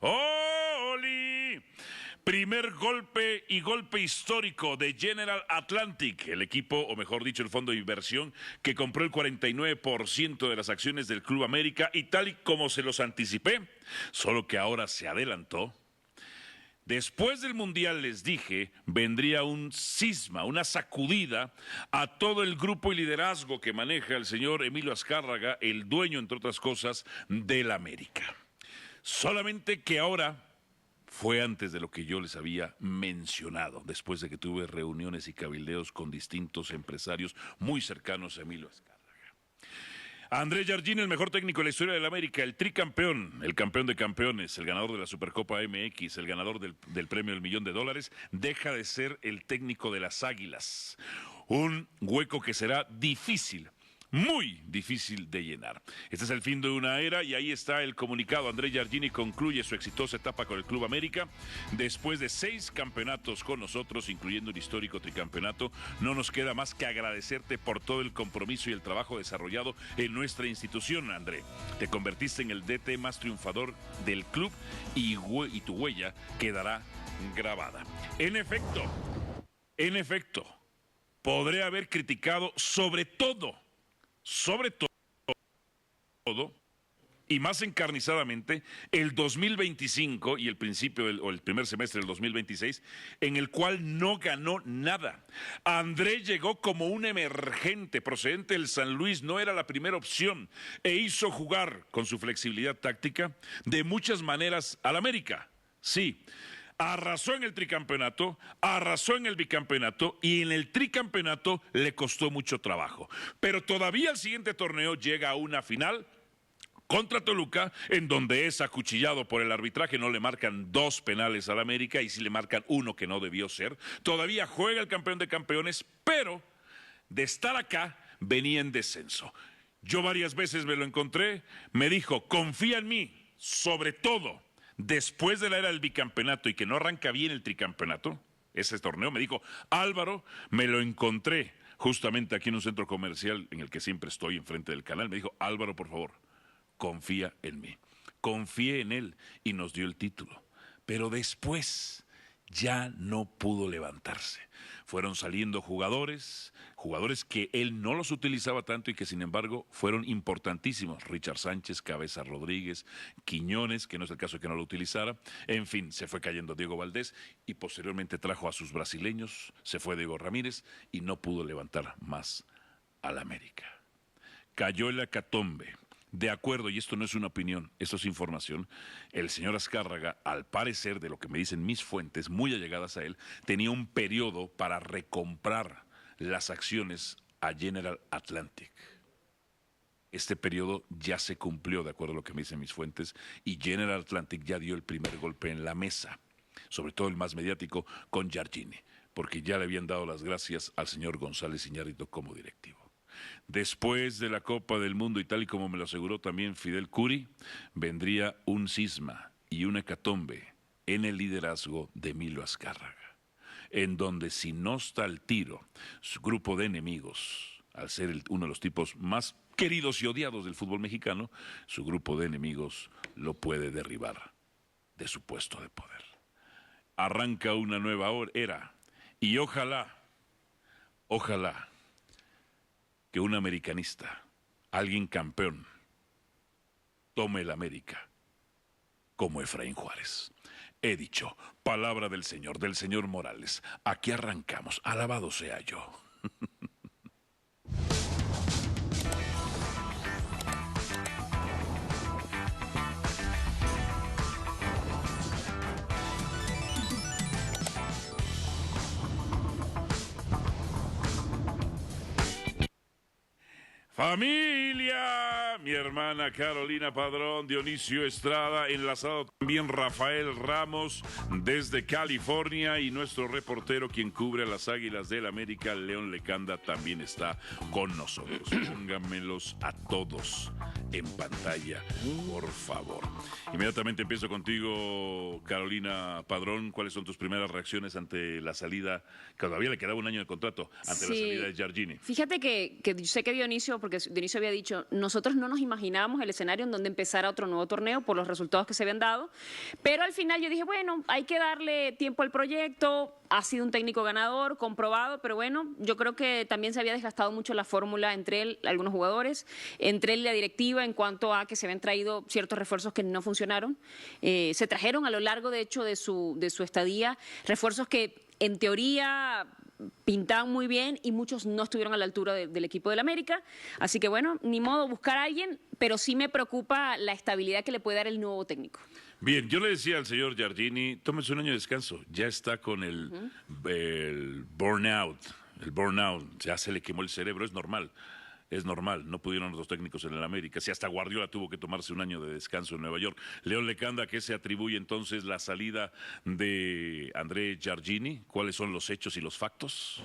¡Oli! Primer golpe y golpe histórico de General Atlantic, el equipo, o mejor dicho, el fondo de inversión que compró el 49% de las acciones del Club América y tal y como se los anticipé, solo que ahora se adelantó. Después del Mundial, les dije, vendría un cisma, una sacudida a todo el grupo y liderazgo que maneja el señor Emilio Azcárraga, el dueño, entre otras cosas, del América. Solamente que ahora fue antes de lo que yo les había mencionado, después de que tuve reuniones y cabildeos con distintos empresarios muy cercanos a Emilio Azcárraga. Andrés Jardine, el mejor técnico de la historia del América, el tricampeón, el campeón de campeones, el ganador de la Supercopa MX, el ganador del premio del $1.000.000, deja de ser el técnico de las Águilas. Un hueco que será difícil, muy difícil de llenar. Este es el fin de una era y ahí está el comunicado. Andrés Jardine concluye su exitosa etapa con el Club América. Después de 6 campeonatos con nosotros, incluyendo el histórico tricampeonato, no nos queda más que agradecerte por todo el compromiso y el trabajo desarrollado en nuestra institución, André. Te convertiste en el DT más triunfador del club y tu huella quedará grabada. En efecto, podré haber criticado sobre todo, y más encarnizadamente, el 2025 y el principio o el primer semestre del 2026, en el cual no ganó nada. André llegó como un emergente procedente del San Luis, no era la primera opción, e hizo jugar con su flexibilidad táctica de muchas maneras al América. Sí. Arrasó en el tricampeonato, arrasó en el bicampeonato y en el tricampeonato le costó mucho trabajo. Pero todavía el siguiente torneo llega a una final contra Toluca, en donde es acuchillado por el arbitraje, no le marcan 2 penales al América y sí le marcan 1 que no debió ser. Todavía juega el campeón de campeones, pero de estar acá venía en descenso. Yo varias veces me lo encontré, me dijo, confía en mí, sobre todo después de la era del bicampeonato y que no arranca bien el tricampeonato, ese torneo, me dijo, Álvaro, me lo encontré justamente aquí en un centro comercial en el que siempre estoy enfrente del canal, me dijo, Álvaro, por favor, confía en mí. Confié en él y nos dio el título. Pero después ya no pudo levantarse. Fueron saliendo jugadores que él no los utilizaba tanto y que sin embargo fueron importantísimos. Richard Sánchez, Cabeza Rodríguez, Quiñones, que no es el caso de que no lo utilizara. En fin, se fue cayendo Diego Valdés y posteriormente trajo a sus brasileños, se fue Diego Ramírez y no pudo levantar más al América. Cayó el hecatombe. De acuerdo, y esto no es una opinión, esto es información, el señor Azcárraga, al parecer, de lo que me dicen mis fuentes, muy allegadas a él, tenía un periodo para recomprar las acciones a General Atlantic. Este periodo ya se cumplió, de acuerdo a lo que me dicen mis fuentes, y General Atlantic ya dio el primer golpe en la mesa, sobre todo el más mediático, con Jardine, porque ya le habían dado las gracias al señor González Iñárritu como directivo. Después de la Copa del Mundo y tal y como me lo aseguró también Fidel Curi, vendría un cisma y una hecatombe en el liderazgo de Emilio Azcárraga, en donde si no está al tiro su grupo de enemigos, al ser uno de los tipos más queridos y odiados del fútbol mexicano, su grupo de enemigos lo puede derribar de su puesto de poder. Arranca una nueva era y ojalá que un americanista, alguien campeón, tome el América como Efraín Juárez. He dicho, palabra del señor Morales. Aquí arrancamos, alabado sea yo. Familia, mi hermana Carolina Padrón, Dionisio Estrada, enlazado también Rafael Ramos desde California y nuestro reportero quien cubre a las Águilas del América, León Lecanda, también está con nosotros. Pónganmelos a todos en pantalla, por favor. Inmediatamente empiezo contigo, Carolina Padrón. ¿Cuáles son tus primeras reacciones ante la salida? Todavía le quedaba un año de contrato, ante la salida de Giardini. Fíjate que sé que Dionisio, porque Dionisio había dicho, nosotros no nos imaginábamos el escenario en donde empezara otro nuevo torneo por los resultados que se habían dado, pero al final yo dije, bueno, hay que darle tiempo al proyecto. Ha sido un técnico ganador, comprobado, pero bueno, yo creo que también se había desgastado mucho la fórmula entre él, algunos jugadores, entre él y la directiva en cuanto a que se habían traído ciertos refuerzos que no funcionaron. Se trajeron a lo largo, de hecho, de su estadía, refuerzos que en teoría pintaban muy bien y muchos no estuvieron a la altura del equipo del América. Así que bueno, ni modo buscar a alguien, pero sí me preocupa la estabilidad que le puede dar el nuevo técnico. Bien, yo le decía al señor Giardini, tómese un año de descanso, ya está con el burnout, ya se le quemó el cerebro, es normal, no pudieron los dos técnicos en el América, si hasta Guardiola tuvo que tomarse un año de descanso en Nueva York. León Lecanda, ¿a qué se atribuye entonces la salida de André Giardini? ¿Cuáles son los hechos y los factos?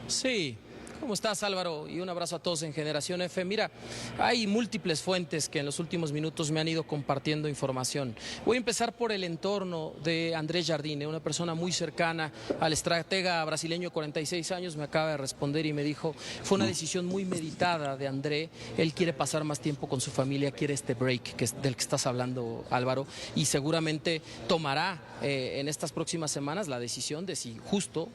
Sí. ¿Cómo estás, Álvaro? Y un abrazo a todos en Generación F. Mira, hay múltiples fuentes que en los últimos minutos me han ido compartiendo información. Voy a empezar por el entorno de André Giardini, una persona muy cercana al estratega brasileño, 46 años, me acaba de responder y me dijo, fue una decisión muy meditada de André, él quiere pasar más tiempo con su familia, quiere este break del que estás hablando, Álvaro, y seguramente tomará en estas próximas semanas la decisión de si justo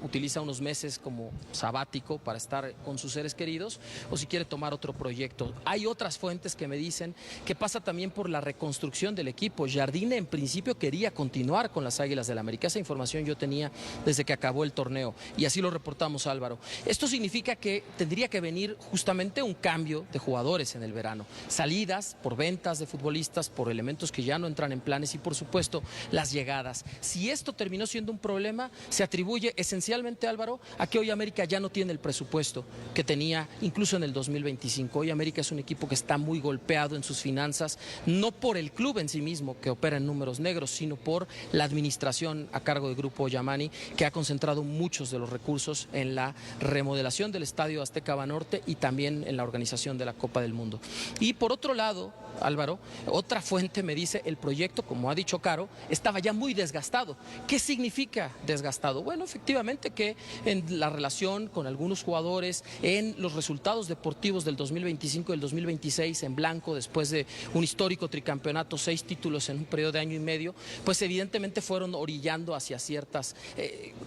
utiliza unos meses como sabático para estar con sus seres queridos o si quiere tomar otro proyecto. Hay otras fuentes que me dicen que pasa también por la reconstrucción del equipo. Giardini en principio quería continuar con las Águilas del América. Esa información yo tenía desde que acabó el torneo y así lo reportamos, Álvaro. Esto significa que tendría que venir justamente un cambio de jugadores en el verano. Salidas por ventas de futbolistas, por elementos que ya no entran en planes y por supuesto las llegadas. Si esto terminó siendo un problema, se atribuye esencialmente, Álvaro, a que hoy América ya no tiene el presupuesto que tenía incluso en el 2025. Hoy América es un equipo que está muy golpeado en sus finanzas, no por el club en sí mismo que opera en números negros, sino por la administración a cargo del Grupo Yamani, que ha concentrado muchos de los recursos en la remodelación del Estadio Azteca Banorte y también en la organización de la Copa del Mundo. Y por otro lado, Álvaro, otra fuente me dice el proyecto, como ha dicho Caro, estaba ya muy desgastado. ¿Qué significa desgastado? Bueno, efectivamente que en la relación con algunos jugadores, en los resultados deportivos del 2025 y del 2026 en blanco, después de un histórico tricampeonato, 6 títulos en un periodo de año y medio, pues evidentemente fueron orillando hacia ciertas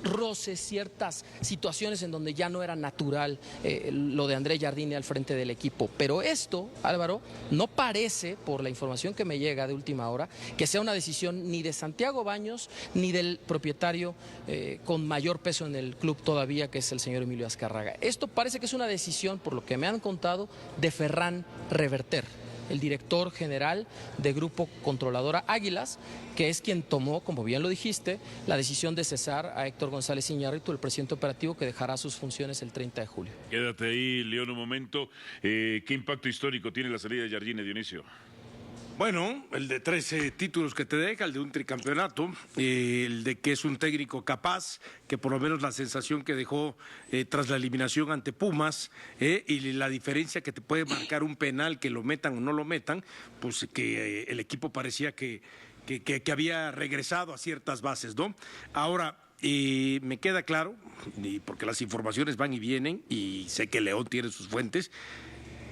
roces, ciertas situaciones en donde ya no era natural lo de André Giardini al frente del equipo. Pero esto, Álvaro, no parece, por la información que me llega de última hora, que sea una decisión ni de Santiago Baños ni del propietario con mayor peso en el club todavía, que es el señor Emilio Azcárraga. Esto parece que es una decisión, por lo que me han contado, de Ferran Reverter, el director general de Grupo Controladora Águilas, que es quien tomó, como bien lo dijiste, la decisión de cesar a Héctor González Iñárritu, el presidente operativo, que dejará sus funciones el 30 de julio. Quédate ahí, León, un momento. ¿Qué impacto histórico tiene la salida de Giardini, Dionisio? Bueno, el de 13 títulos que te deja, el de un tricampeonato, el de que es un técnico capaz, que por lo menos la sensación que dejó tras la eliminación ante Pumas, y la diferencia que te puede marcar un penal, que lo metan o no lo metan, pues que el equipo parecía que había regresado a ciertas bases, ¿no? Ahora, me queda claro, y porque las informaciones van y vienen, y sé que León tiene sus fuentes,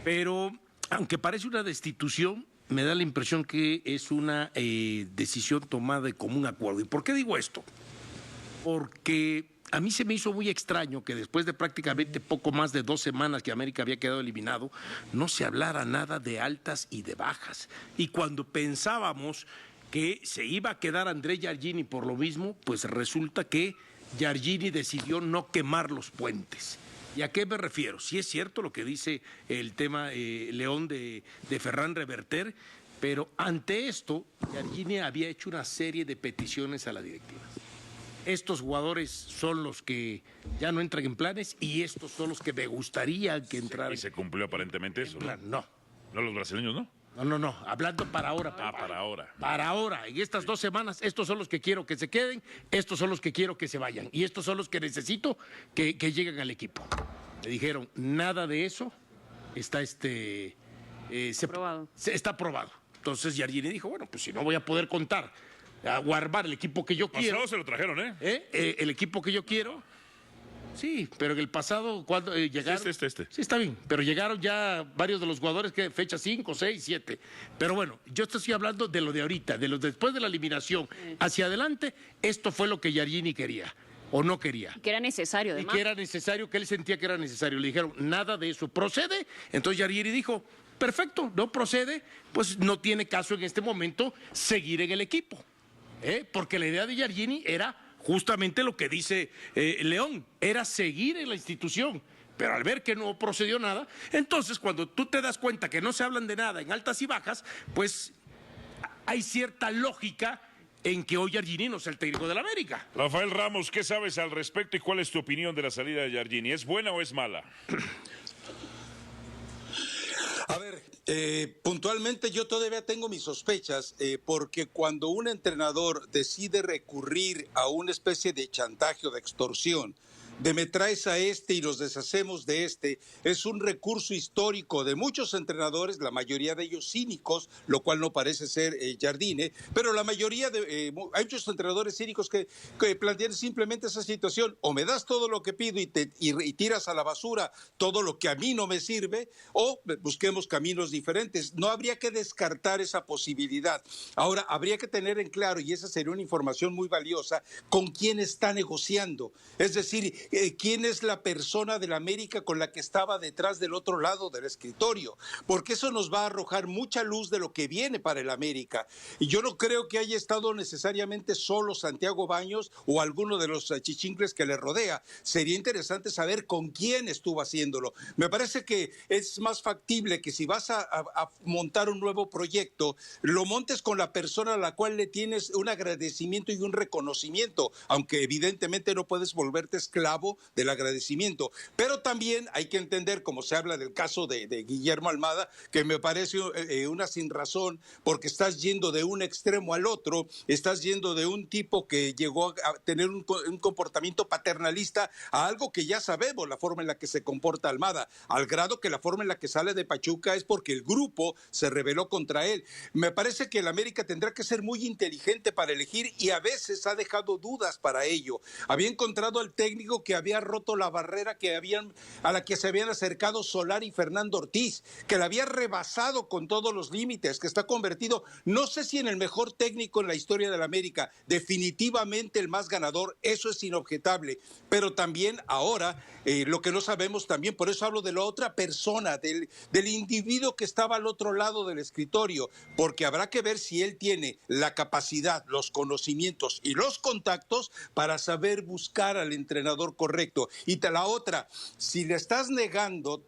pero aunque parece una destitución, me da la impresión que es una decisión tomada de común acuerdo. ¿Y por qué digo esto? Porque a mí se me hizo muy extraño que después de prácticamente poco más de 2 semanas que América había quedado eliminado, no se hablara nada de altas y de bajas. Y cuando pensábamos que se iba a quedar André Giardini por lo mismo, pues resulta que Giardini decidió no quemar los puentes. ¿Y a qué me refiero? Sí es cierto lo que dice el tema León de Ferran Reverter, pero ante esto, Giardini había hecho una serie de peticiones a la directiva. Estos jugadores son los que ya no entran en planes y estos son los que me gustaría que entraran. Y se cumplió aparentemente eso, ¿no? No. No, los brasileños, ¿no? No, hablando para ahora. Para ahora. Para ahora, en estas 2 semanas, estos son los que quiero que se queden, estos son los que quiero que se vayan, y estos son los que necesito que lleguen al equipo. Me dijeron, nada de eso, está Aprobado. está aprobado. Entonces Jardine dijo, bueno, pues si no voy a poder contar o armar el equipo que yo quiero. Pasado se lo trajeron, El equipo que yo quiero. Sí, pero en el pasado, cuando llegaron. Este. Sí, está bien, pero llegaron ya varios de los jugadores que fecha 5, 6, 7. Pero bueno, yo estoy hablando de lo de ahorita, de lo después de la eliminación. Hacia adelante, esto fue lo que Jardine quería o no quería. Que era necesario, Y además. que era necesario, que él sentía que era necesario. Le dijeron, nada de eso procede. Entonces Jardine dijo, perfecto, no procede, pues no tiene caso en este momento seguir en el equipo. Porque la idea de Jardine era justamente lo que dice León, era seguir en la institución. Pero al ver que no procedió nada, entonces cuando tú te das cuenta que no se hablan de nada en altas y bajas, pues hay cierta lógica en que hoy Jardine no sea el técnico del América. Rafael Ramos, ¿qué sabes al respecto y cuál es tu opinión de la salida de Jardine? ¿Es buena o es mala? A ver, puntualmente yo todavía tengo mis sospechas, porque cuando un entrenador decide recurrir a una especie de chantaje o de extorsión, de me traes a este y nos deshacemos de este, es un recurso histórico de muchos entrenadores, la mayoría de ellos cínicos, lo cual no parece ser Jardine, pero la mayoría de hay muchos entrenadores cínicos que plantean simplemente esa situación: o me das todo lo que pido y tiras a la basura todo lo que a mí no me sirve, o busquemos caminos diferentes. No habría que descartar esa posibilidad. Ahora, habría que tener en claro, y esa sería una información muy valiosa, con quién está negociando. Es decir, quién es la persona del América con la que estaba detrás del otro lado del escritorio, porque eso nos va a arrojar mucha luz de lo que viene para el América. Y yo no creo que haya estado necesariamente solo Santiago Baños o alguno de los chichincles que le rodea. Sería interesante saber con quién estuvo haciéndolo. Me parece que es más factible que si vas a montar un nuevo proyecto, lo montes con la persona a la cual le tienes un agradecimiento y un reconocimiento, aunque evidentemente no puedes volverte esclavo del agradecimiento. Pero también hay que entender, como se habla del caso de Guillermo Almada, que me parece una sinrazón, porque estás yendo de un extremo al otro, estás yendo de un tipo que llegó a tener un comportamiento paternalista a algo que ya sabemos, la forma en la que se comporta Almada, al grado que la forma en la que sale de Pachuca es porque el grupo se rebeló contra él. Me parece que el América tendrá que ser muy inteligente para elegir, y a veces ha dejado dudas para ello. Había encontrado al técnico que había roto la barrera a la que se habían acercado Solari y Fernando Ortiz, que la había rebasado con todos los límites, que está convertido, no sé si en el mejor técnico en la historia de la América, definitivamente el más ganador, eso es inobjetable, pero también ahora lo que no sabemos también, por eso hablo de la otra persona, del individuo que estaba al otro lado del escritorio, porque habrá que ver si él tiene la capacidad, los conocimientos y los contactos para saber buscar al entrenador correcto. Y la otra, si le estás negando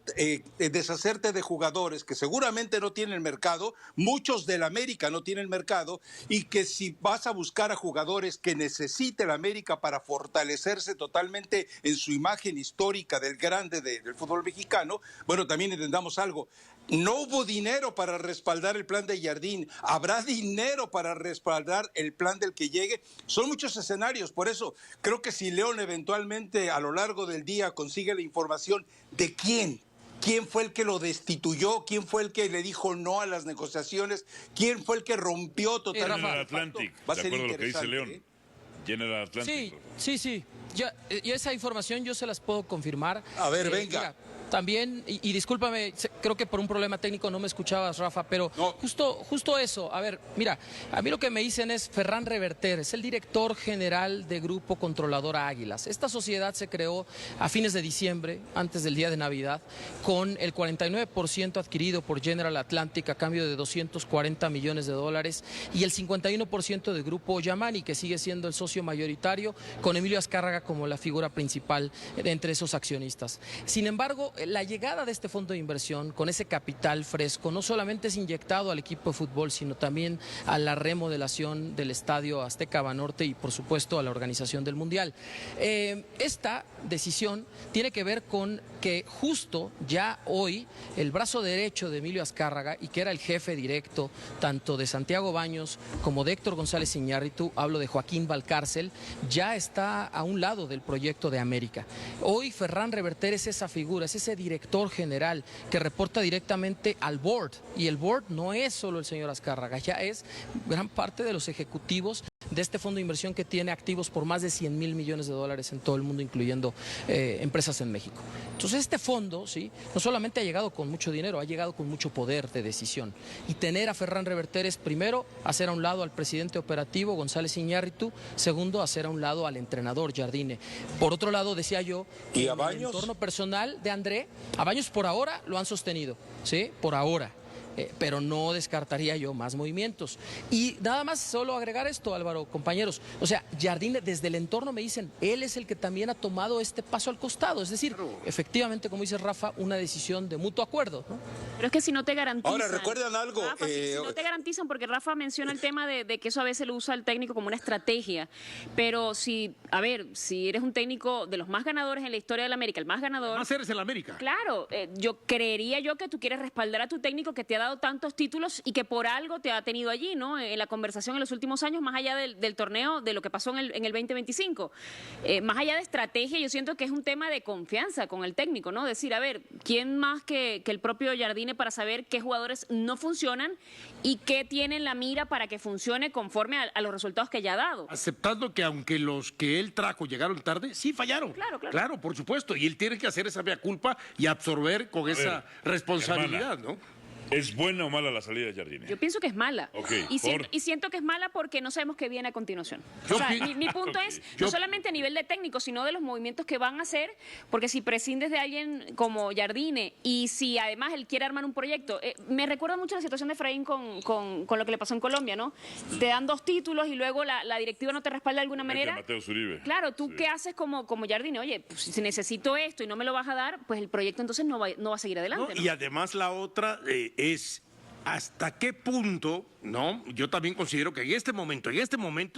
deshacerte de jugadores que seguramente no tienen mercado, muchos del América no tienen mercado, y que si vas a buscar a jugadores que necesite el América para fortalecerse totalmente en su imagen histórica del grande del fútbol mexicano, bueno, también entendamos algo. No hubo dinero para respaldar el plan de Jardine. Habrá dinero para respaldar el plan del que llegue. Son muchos escenarios. Por eso creo que si León eventualmente a lo largo del día consigue la información de quién fue el que lo destituyó, quién fue el que le dijo no a las negociaciones, quién fue el que rompió totalmente. General Atlantic, Va a de ser acuerdo a lo que dice interesante, León. General Atlantic. Sí. Y esa información yo se las puedo confirmar. A ver, venga. Mira, también, y discúlpame, creo que por un problema técnico no me escuchabas, Rafa, pero no. justo eso. A ver, mira, a mí lo que me dicen es Ferran Reverter, es el director general de Grupo Controladora Águilas. Esta sociedad se creó a fines de diciembre, antes del día de Navidad, con el 49% adquirido por General Atlantic a cambio de $240 millones y el 51% de Grupo Yamani, que sigue siendo el socio mayoritario, con Emilio Azcárraga como la figura principal entre esos accionistas. Sin embargo, la llegada de este fondo de inversión con ese capital fresco no solamente es inyectado al equipo de fútbol, sino también a la remodelación del estadio Azteca Banorte y por supuesto a la organización del Mundial. Esta decisión tiene que ver con que justo ya hoy el brazo derecho de Emilio Azcárraga, y que era el jefe directo tanto de Santiago Baños como de Héctor González Iñárritu, hablo de Joaquín Valcárcel, ya está a un lado del proyecto de América. Hoy Ferran Reverter es esa figura, es ese ese director general que reporta directamente al board, y el board no es solo el señor Azcárraga, ya es gran parte de los ejecutivos de este fondo de inversión que tiene activos por más de 100,000 millones de dólares en todo el mundo, incluyendo empresas en México. Entonces este fondo, ¿sí?, no solamente ha llegado con mucho dinero, ha llegado con mucho poder de decisión. Y tener a Ferran Reverter es, primero, hacer a un lado al presidente operativo, González Iñárritu; segundo, hacer a un lado al entrenador, Jardine. Por otro lado, decía yo, ¿Y en a el Baños? entorno personal de André, a Baños por ahora lo han sostenido, ¿sí?, por ahora. Pero no descartaría yo más movimientos. Y nada más, solo agregar esto, Álvaro, compañeros. O sea, Jardine, desde el entorno me dicen, él es el que también ha tomado este paso al costado. Es decir, efectivamente, como dice Rafa, una decisión de mutuo acuerdo, ¿no? Pero es que si no te garantizan... Ahora, ¿recuerdan algo? Rafa, si no te garantizan, porque Rafa menciona el tema de que eso a veces lo usa el técnico como una estrategia. Pero si, a ver, si eres un técnico de los más ganadores en la historia del América, el más ganador... Más eres el América. Claro, yo creería yo que tú quieres respaldar a tu técnico que te ha dado tantos títulos y que por algo te ha tenido allí, ¿no? En la conversación en los últimos años, más allá del torneo, de lo que pasó en el 2025. Más allá de estrategia, yo siento que es un tema de confianza con el técnico, ¿no? Decir, a ver, ¿quién más que el propio Jardine para saber qué jugadores no funcionan y qué tienen la mira para que funcione conforme a los resultados que ya ha dado? Aceptando que aunque los que él trajo llegaron tarde, sí fallaron. Claro, claro. Claro, por supuesto. Y él tiene que hacer esa mea culpa y absorber con esa responsabilidad, hermana, ¿no? ¿Es buena o mala la salida de Jardine? Yo pienso que es mala. Ok, y siento que es mala porque no sabemos qué viene a continuación. Yo O sea, pi- mi punto Ok. es, no solamente a nivel de técnico, sino de los movimientos que van a hacer, porque si prescindes de alguien como Jardine y si además él quiere armar un proyecto, me recuerda mucho la situación de Efraín con lo que le pasó en Colombia, ¿no? Te dan 2 títulos y luego la directiva no te respalda de alguna Mete a manera. Mateo Zuribe. Claro, ¿tú Sí. qué haces como Jardine? Oye, pues, si necesito esto y no me lo vas a dar, pues el proyecto entonces no va a seguir adelante, ¿no? Y además la otra es hasta qué punto, ¿no? Yo también considero que en este momento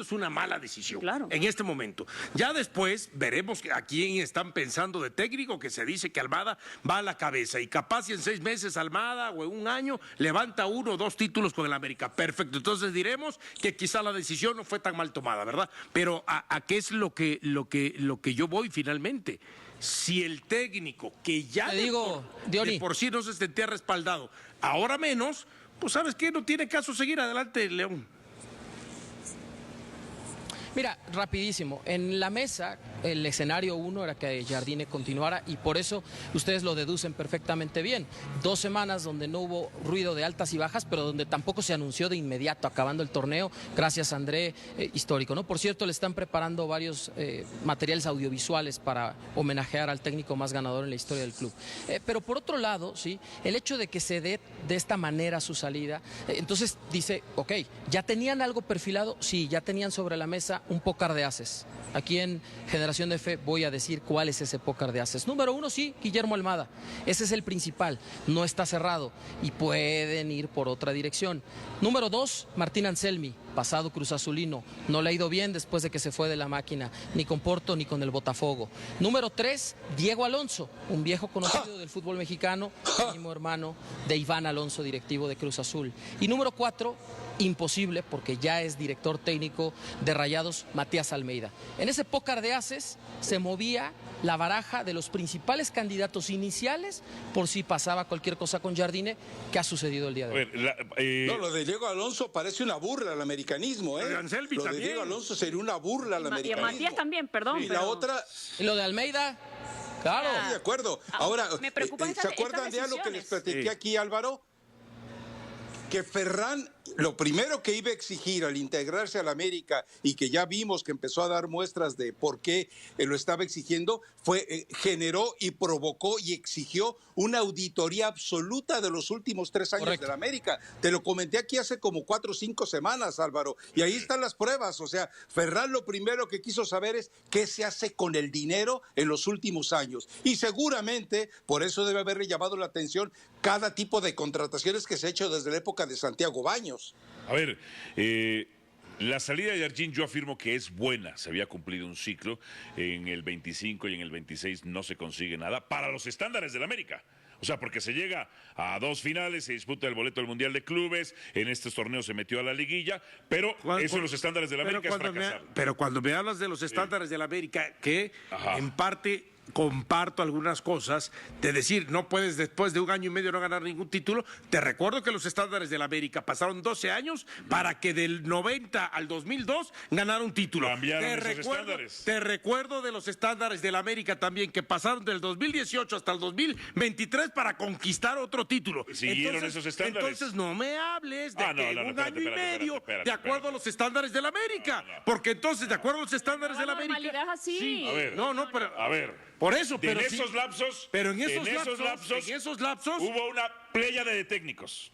es una mala decisión. Claro. En este momento. Ya después veremos a quién están pensando de técnico, que se dice que Almada va a la cabeza y capaz si en 6 meses Almada o en un año levanta 1 o 2 títulos con el América. Perfecto. Entonces diremos que quizá la decisión no fue tan mal tomada, ¿verdad? Pero ¿a qué es lo que yo voy finalmente? Si el técnico que ya Te digo, Diony, de por sí no se sentía respaldado, ahora menos, pues ¿sabes qué? No tiene caso seguir adelante, León. Mira, rapidísimo, en la mesa el escenario 1 era que Jardine continuara y por eso ustedes lo deducen perfectamente bien. 2 semanas donde no hubo ruido de altas y bajas, pero donde tampoco se anunció de inmediato, acabando el torneo, gracias a André, histórico, ¿no? Por cierto, le están preparando varios materiales audiovisuales para homenajear al técnico más ganador en la historia del club. Pero por otro lado, ¿sí?, el hecho de que se dé de esta manera su salida, entonces dice, ok, ¿ya tenían algo perfilado? Sí, ya tenían sobre la mesa un pócar de ases. Aquí en Generación F voy a decir cuál es ese pócar de ases. Número 1, sí, Guillermo Almada. Ese es el principal. No está cerrado y pueden ir por otra dirección. Número 2, Martín Anselmi, pasado Cruz Azulino. No le ha ido bien después de que se fue de la máquina, ni con Porto ni con el Botafogo. Número 3, Diego Alonso, un viejo conocido del fútbol mexicano, primo hermano de Iván Alonso, directivo de Cruz Azul. Y número 4, imposible, porque ya es director técnico de Rayados, Matías Almeida. En ese pócar de ases se movía la baraja de los principales candidatos iniciales por si pasaba cualquier cosa con Jardine, que ha sucedido el día de A hoy. ver, No, lo de Diego Alonso parece una burla al americanismo, ¿eh? Lo de Anselmi Lo de también. Diego Alonso sería una burla al Y a americanismo. Matías también, perdón. Y pero... la otra, Y lo de Almeida, claro. de acuerdo. Ahora, me preocupan ¿se estas acuerdan de algo que les decisiones? platiqué Sí. aquí, Álvaro? Que Ferran, lo primero que iba a exigir al integrarse al América y que ya vimos que empezó a dar muestras de por qué lo estaba exigiendo, fue generó y provocó y exigió una auditoría absoluta de los últimos 3 años Correcto. del América. Te lo comenté aquí hace como 4 o 5 semanas, Álvaro, y ahí están las pruebas. O sea, Ferran lo primero que quiso saber es qué se hace con el dinero en los últimos años. Y seguramente por eso debe haberle llamado la atención cada tipo de contrataciones que se ha hecho desde la época de Santiago Baños. a ver, la salida de Jardine yo afirmo que es buena. Se había cumplido un ciclo. En el 25 y en el 26 no se consigue nada para los estándares del América. O sea, porque se llega a 2 finales, se disputa el boleto del Mundial de Clubes, en estos torneos se metió a la liguilla, pero eso en los estándares del América es fracasar. Pero cuando me hablas de los estándares de la América, que Ajá. en parte comparto algunas cosas, de decir, no puedes después de un año y medio no ganar ningún título. Te recuerdo que los estándares del América pasaron 12 años para que del 90 al 2002 ganara un título. Cambiaron esos estándares. Te recuerdo de los estándares del América también, que pasaron del 2018 hasta el 2023 para conquistar otro título. Siguieron esos estándares. Entonces no me hables de que no, un espérate, año y medio espérate, de acuerdo a los estándares del América. Porque entonces, de acuerdo a los estándares del América... normalidad es así. Sí, A ver, pero... a ver. Por eso, pero en sí, esos lapsos, pero en esos lapsos hubo una pléyade de técnicos,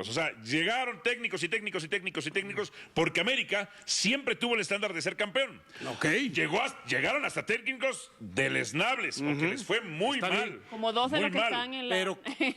o sea, llegaron técnicos y técnicos y técnicos y técnicos, porque América siempre tuvo el estándar de ser campeón. Ok. Llegaron hasta técnicos deleznables, porque les fue muy Está mal. bien. Como dos de muy los que mal. están en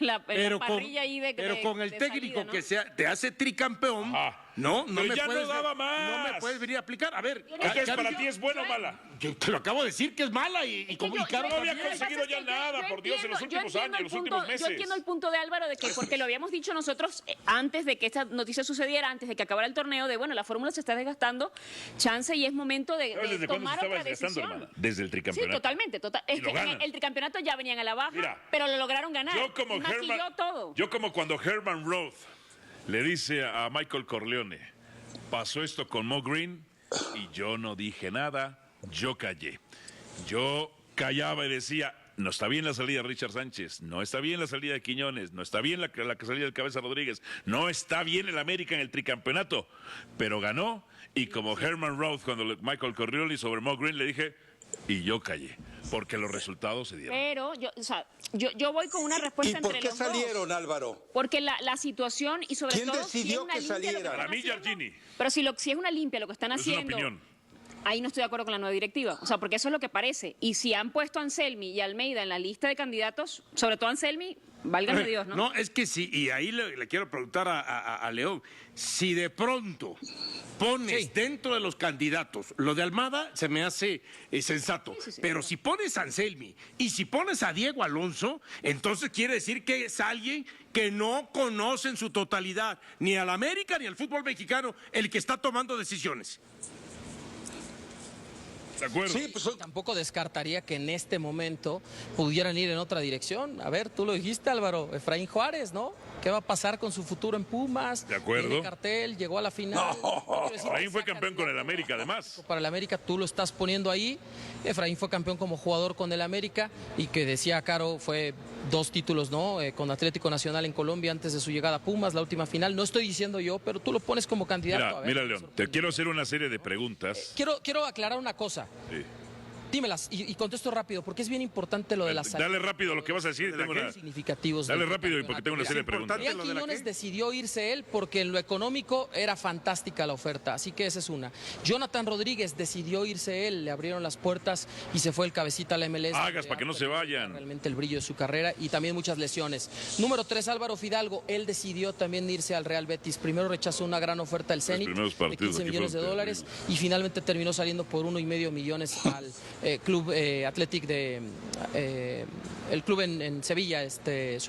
la pero parrilla ahí de pero con el de técnico salida, ¿no? que te hace tricampeón, no Pero me ya puedes, no daba más. No me puedes venir a aplicar. A ver, Entonces, Cari, ¿para ti es buena o mala? yo te lo acabo de decir que es mala y como y Caro no había también. conseguido ya nada, por Dios, en los últimos años, en los últimos meses. Yo entiendo el punto de Álvaro de que, porque lo habíamos dicho nosotros antes de que esta noticia sucediera, antes de que acabara el torneo, de bueno, la fórmula se está desgastando, chance y es momento de ¿Desde cuándo se tomar estaba otra desgastando, decisión. hermana? Desde el Sí, tricampeonato. totalmente. Y lo ganan. El tricampeonato ya venían a la baja, Mira, pero lo lograron ganar. Y maquilló todo. Yo como cuando Herman Roth le dice a Michael Corleone, pasó esto con Mo Green y yo no dije nada, yo callé. Yo callaba y decía, no está bien la salida de Richard Sánchez, no está bien la salida de Quiñones, no está bien la salida del Cabeza Rodríguez, no está bien el América en el tricampeonato, pero ganó y como Herman Roth cuando Michael Corleone sobre Mo Green le dije, y yo callé, porque los resultados se dieron. Pero yo voy con una respuesta ¿Y por entre qué los dos. salieron, Álvaro? Porque la situación y sobre ¿Quién todo decidió si es que una limpia lo salieran? están Para mí, haciendo, Giardini. pero si es una limpia lo que están Es una haciendo, opinión. ahí no estoy de acuerdo con la nueva directiva. O sea, porque eso es lo que parece. Y si han puesto a Anselmi y a Almeida en la lista de candidatos, sobre todo Anselmi, válgame Dios, ¿no? No, es que sí, y ahí le quiero preguntar a León, si de pronto pones dentro de los candidatos, lo de Almada se me hace sensato, pero si pones a Anselmi y si pones a Diego Alonso, entonces quiere decir que es alguien que no conoce en su totalidad ni al América ni al fútbol mexicano el que está tomando decisiones. ¿De acuerdo? Sí, pues Tampoco descartaría que en este momento pudieran ir en otra dirección. A ver, tú lo dijiste, Álvaro, Efraín Juárez, ¿no? ¿Qué va a pasar con su futuro en Pumas? De acuerdo. Tiene cartel, llegó a la final. Efraín fue campeón con el América, además. Para el América tú lo estás poniendo ahí. Efraín fue campeón como jugador con el América y que decía Caro fue 2 títulos, ¿no? Con Atlético Nacional en Colombia antes de su llegada a Pumas, la última final. No estoy diciendo yo, pero tú lo pones como candidato. A ver, Mira, León, te quiero hacer una serie de preguntas. Quiero aclarar una cosa. Sí. Dímelas y contesto rápido, porque es bien importante lo de las Dale rápido lo que vas a decir. Tengo una... significativos. Dale del rápido porque tengo una serie de preguntas. Adrián ¿Lo de la Quiñones qué? decidió irse él porque en lo económico era fantástica la oferta, así que esa es una. Jonathan Rodríguez decidió irse él, le abrieron las puertas y se fue el cabecita a la MLS. Hagas para que no se vayan. Realmente el brillo de su carrera y también muchas lesiones. Número 3, Álvaro Fidalgo, él decidió también irse al Real Betis. Primero rechazó una gran oferta del Zenit primeros de partidos 15 aquí millones de fueron dólares y finalmente terminó saliendo por 1,5 millones al club Athletic de el club en Sevilla, su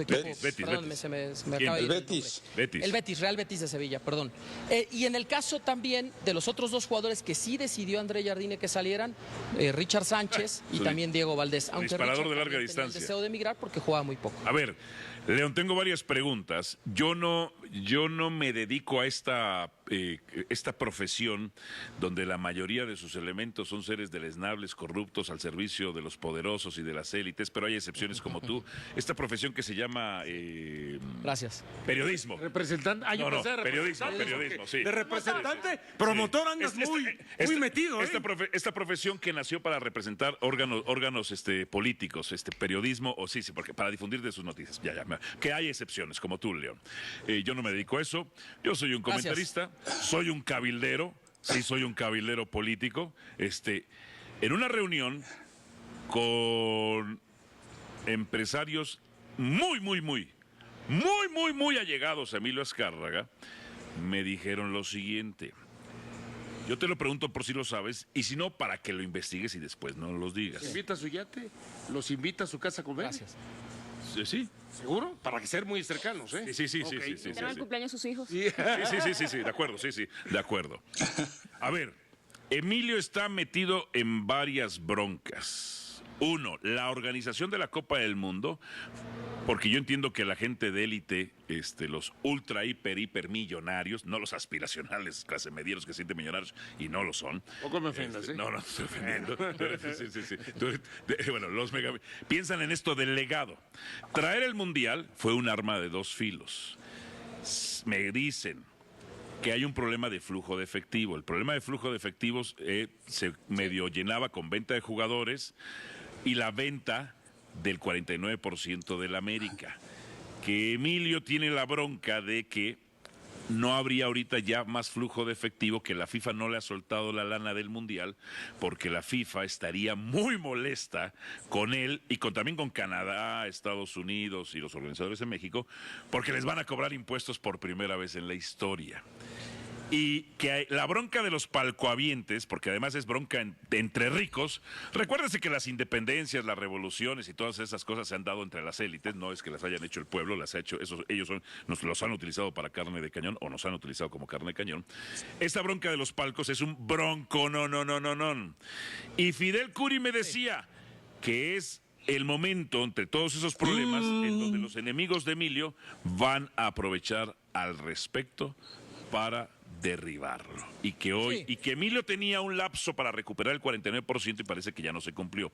equipo. Betis. Perdón, Betis. se me ¿Quién? acaba de El ir Betis. nombre. Betis. El Betis, Real Betis de Sevilla, perdón. Y en el caso también de los otros 2 jugadores que sí decidió André Jardine que salieran, Richard Sánchez y Sí. también Diego Valdés. Aunque Disparador Richard de larga también tenía el distancia. deseo de emigrar porque juega muy poco. A ver, León, tengo varias preguntas. Yo no me dedico a esta profesión donde la mayoría de sus elementos son seres deleznables, corruptos, al servicio de los poderosos y de las élites, pero hay excepciones como tú. Esta profesión que se llama Gracias. periodismo. Representante, No, pensé de periodismo, representante, sí. de representante, promotor andas muy metido, ¿eh? Esta profesión que nació para representar órganos políticos, periodismo, o sí, porque para difundir de sus noticias. Ya, que hay excepciones, como tú, León. Yo no me dedico a eso. Yo soy un Gracias. comentarista, soy un cabildero, sí, soy un cabildero político. En una reunión con empresarios muy allegados a Emilio Azcárraga, me dijeron lo siguiente. Yo te lo pregunto por si lo sabes, y si no, para que lo investigues y después no los digas. ¿Invita a su yate? ¿Los invita a su casa a comer? Gracias. Sí, ¿Seguro? Para que ser muy cercanos, ¿eh? sí. Ok. ¿Tendrán el cumpleaños sus hijos? Sí, de acuerdo, de acuerdo. A ver, Emilio está metido en varias broncas. Uno, la organización de la Copa del Mundo, porque yo entiendo que la gente de élite, los ultra, hiper millonarios, no los aspiracionales, clase medieros que se sienten millonarios y no lo son. Poco me ofendas, ¿eh? No, no estoy ofendiendo. Sí. Bueno, los mega... Piensan en esto del legado. Traer el Mundial fue un arma de dos filos. Me dicen que hay un problema de flujo de efectivo. El problema de flujo de efectivos se medio llenaba con venta de jugadores y la venta del 49% del América. Que Emilio tiene la bronca de que no habría ahorita ya más flujo de efectivo, que la FIFA no le ha soltado la lana del Mundial, porque la FIFA estaría muy molesta con él y también con Canadá, Estados Unidos y los organizadores de México, porque les van a cobrar impuestos por primera vez en la historia. Y que la bronca de los palcoavientes, porque además es bronca entre ricos, recuérdense que las independencias, las revoluciones y todas esas cosas se han dado entre las élites, no es que las hayan hecho el pueblo, las ha hecho, ellos nos los han utilizado para carne de cañón o nos han utilizado como carne de cañón. Esta bronca de los palcos es un bronco, no. Y Fidel Curi me decía que es el momento entre todos esos problemas en donde los enemigos de Emilio van a aprovechar al respecto para derribarlo. Y que hoy, Sí. y que Emilio tenía un lapso para recuperar el 49% y parece que ya no se cumplió.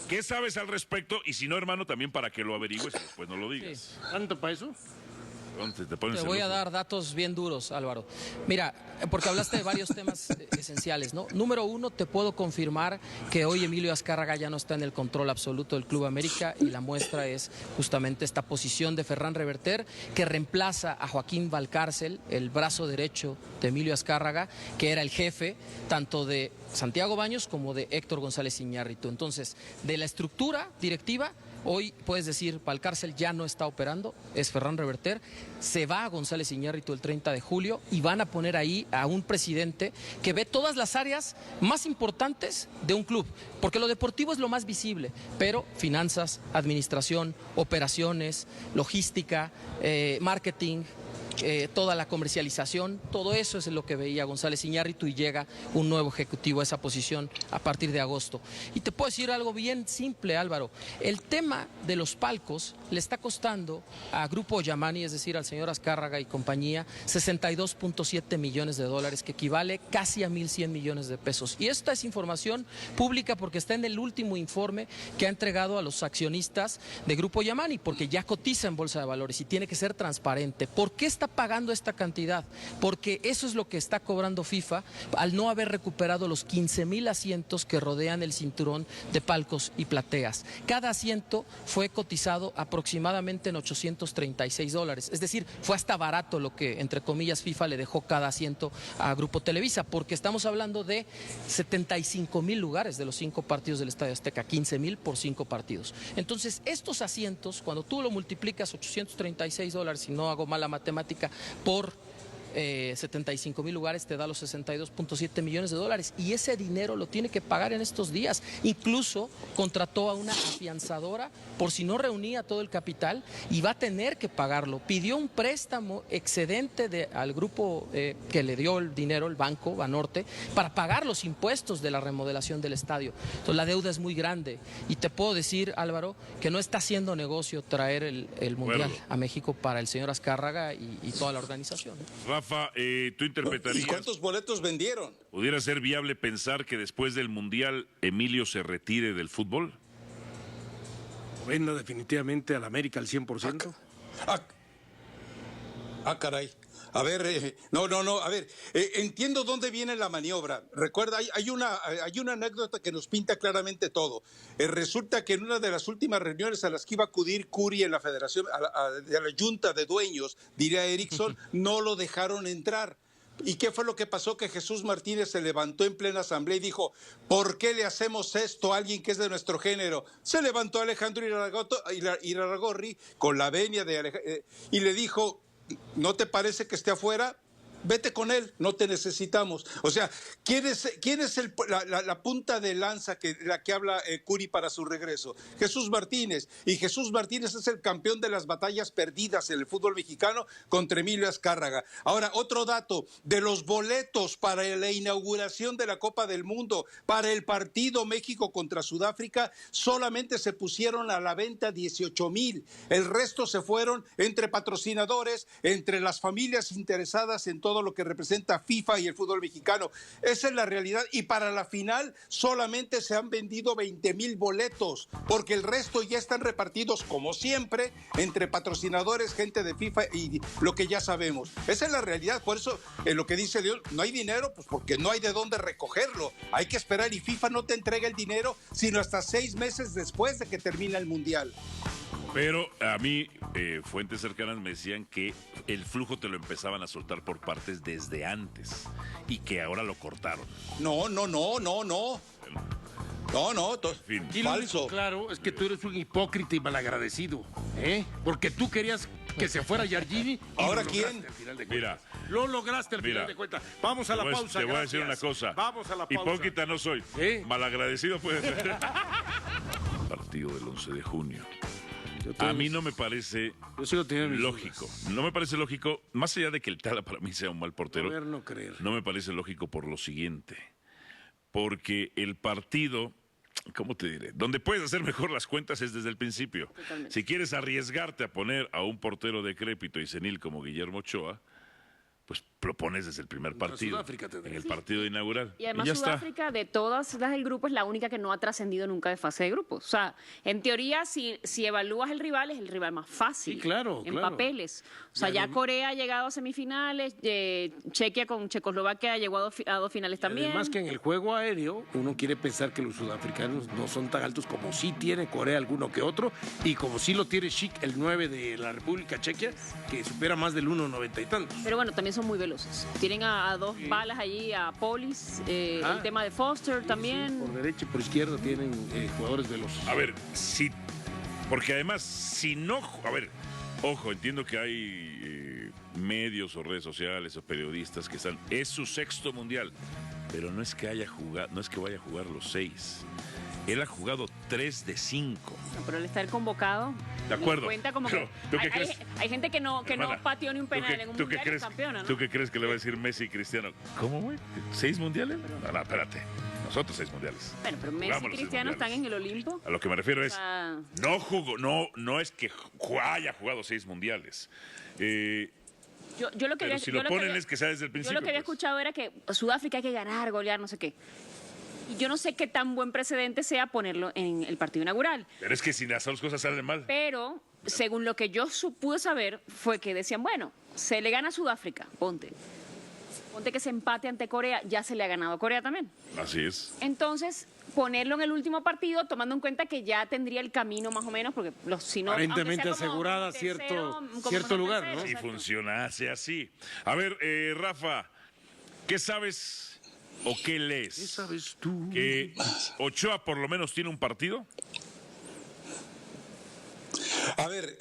¿Qué sabes al respecto? Y si no, hermano, también para que lo averigües y después no lo digas. ¿Tanto para eso? Te pones Te voy a celoso. dar datos bien duros, Álvaro. Mira, porque hablaste de varios temas esenciales, ¿no? Número uno, te puedo confirmar que hoy Emilio Azcárraga ya no está en el control absoluto del Club América y la muestra es justamente esta posición de Ferran Reverter, que reemplaza a Joaquín Valcárcel, el brazo derecho de Emilio Azcárraga, que era el jefe tanto de Santiago Baños como de Héctor González Iñárritu. Entonces, de la estructura directiva, hoy puedes decir, Valcárcel ya no está operando, es Ferran Reverter, se va a González Iñárritu el 30 de julio y van a poner ahí a un presidente que ve todas las áreas más importantes de un club, porque lo deportivo es lo más visible, pero finanzas, administración, operaciones, logística, marketing, toda la comercialización, todo eso es lo que veía González Iñárritu y llega un nuevo ejecutivo a esa posición a partir de agosto. Y te puedo decir algo bien simple, Álvaro, el tema de los palcos le está costando a Grupo Yamani, es decir, al señor Azcárraga y compañía, 62.7 millones de dólares, que equivale casi a 1.100 millones de pesos. Y esta es información pública porque está en el último informe que ha entregado a los accionistas de Grupo Yamani, porque ya cotiza en Bolsa de Valores y tiene que ser transparente. ¿Por qué está pagando esta cantidad? Porque eso es lo que está cobrando FIFA al no haber recuperado los 15,000 asientos que rodean el cinturón de palcos y plateas. Cada asiento fue cotizado aproximadamente en $836. Es decir, fue hasta barato lo que, entre comillas, FIFA le dejó cada asiento a Grupo Televisa, porque estamos hablando de 75,000 lugares de los 5 partidos del Estadio Azteca, 15,000 por 5 partidos. Entonces, estos asientos, cuando tú lo multiplicas $836, si no hago mala matemática, por 75,000 lugares, te da los 62.7 millones de dólares y ese dinero lo tiene que pagar en estos días. Incluso contrató a una afianzadora por si no reunía todo el capital y va a tener que pagarlo. Pidió un préstamo excedente al grupo que le dio el dinero, el banco Banorte, para pagar los impuestos de la remodelación del estadio. Entonces la deuda es muy grande y te puedo decir, Álvaro, que no está haciendo negocio traer el Mundial a México para el señor Azcárraga y toda la organización. Rafa, ¿tú interpretarías? ¿Y cuántos boletos vendieron? ¿Pudiera ser viable pensar que después del Mundial Emilio se retire del fútbol? Venda definitivamente al América al 100%. Caray. A ver, a ver, entiendo dónde viene la maniobra. Recuerda, hay una anécdota que nos pinta claramente todo. Resulta que en una de las últimas reuniones a las que iba a acudir Curi en la Federación, de la Junta de Dueños, diría Erickson, no lo dejaron entrar. ¿Y qué fue lo que pasó? Que Jesús Martínez se levantó en plena asamblea y dijo, ¿por qué le hacemos esto a alguien que es de nuestro género? Se levantó Alejandro Irarrágorri con la venia de Alejandro y le dijo, ¿no te parece que esté afuera? vete con él, no te necesitamos. O sea, ¿quién es la punta de lanza la que habla Curi para su regreso? Jesús Martínez. Y Jesús Martínez es el campeón de las batallas perdidas en el fútbol mexicano contra Emilio Azcárraga. Ahora, otro dato, de los boletos para la inauguración de la Copa del Mundo, para el partido México contra Sudáfrica, solamente se pusieron a la venta 18,000. El resto se fueron entre patrocinadores, entre las familias interesadas en todo lo que representa FIFA y el fútbol mexicano. Esa es la realidad. Y para la final solamente se han vendido 20,000 boletos, porque el resto ya están repartidos, como siempre, entre patrocinadores, gente de FIFA y lo que ya sabemos. Esa es la realidad. Por eso, lo que dice León, no hay dinero, pues porque no hay de dónde recogerlo. Hay que esperar y FIFA no te entrega el dinero sino hasta 6 meses después de que termina el Mundial. Pero a mí, fuentes cercanas me decían que el flujo te lo empezaban a soltar por partes desde antes y que ahora lo cortaron. No. Fin. Y lo Falso. único claro es que tú eres un hipócrita y malagradecido, porque tú querías que se fuera Giardini. ¿Ahora lo quién? lograste al final de Mira. cuentas. Lo lograste al final Mira, de cuentas. Vamos a la pausa. Te voy a decir gracias. una cosa. Vamos a la pausa. Hipócrita no soy. Malagradecido puede ser. Partido del 11 de junio. A mí no me parece Yo sigo teniendo mis lógico. dudas. No me parece lógico, más allá de que el Tala para mí sea un mal portero. Ver, no creer. No me parece lógico por lo siguiente. Porque el partido, ¿cómo te diré? Donde puedes hacer mejor las cuentas es desde el principio. Totalmente. Si quieres arriesgarte a poner a un portero decrépito y senil como Guillermo Ochoa, pues lo pones desde el primer Contra partido. Sudáfrica tendría. En el partido inaugural. Y además ya está. Sudáfrica, de todas las del grupo, es la única que no ha trascendido nunca de fase de grupos. O sea, en teoría, si evalúas el rival, es el rival más fácil. Sí, claro, En claro. papeles. O sea, ya Corea ha llegado a semifinales, Chequia con Checoslovaquia llegó a dos finales también. Además que en el juego aéreo uno quiere pensar que los sudafricanos no son tan altos como sí tiene Corea alguno que otro y como sí lo tiene Schick, el 9 de la República Chequia, que supera más del 1,90 y tantos. Pero bueno, también son muy veloces. Tienen a dos balas allí, a Polis, el tema de Foster también. Por derecha y por izquierda tienen jugadores veloces. A ver, si. Porque además, si no. A ver, ojo, entiendo que hay medios o redes sociales o periodistas que están. Es su 6º mundial. Pero no es que haya jugado, no es que vaya a jugar los 6. Él ha jugado 3 de 5. No, pero al estar convocado, De acuerdo. cuenta como Pero, que ¿tú qué hay, crees? hay gente que no Hermana, pateó ni un penal en un ¿tú qué mundial y crees? es campeona, ¿no? ¿Tú qué crees que le va a decir Messi y Cristiano? ¿Cómo, güey? ¿6 mundiales? No, espérate. Nosotros 6 mundiales. Bueno, pero Messi Jugamos y los 6 Cristiano están en mundiales. el Olimpo. A lo que me refiero es, sea- no jugó, no es que haya jugado 6 mundiales. Yo lo que Pero había, si yo lo que ponen había- es que sea desde el Yo principio. lo que había pues. escuchado era que Sudáfrica hay que ganar, golear, no sé qué. Y yo no sé qué tan buen precedente sea ponerlo en el partido inaugural. Pero es que si las dos cosas salen mal. Pero, según lo que yo pude saber, fue que decían, bueno, se le gana a Sudáfrica, ponte que se empate ante Corea, ya se le ha ganado a Corea también. Así es. Entonces, ponerlo en el último partido, tomando en cuenta que ya tendría el camino más o menos, porque si no... Aparentemente aunque sea como asegurada tercero, como cierto mejor lugar, tercero, ¿no? Si exacto. funciona, hace así. A ver, Rafa, ¿qué sabes o qué lees? ¿Qué sabes tú? ¿Que Ochoa por lo menos tiene un partido? A ver,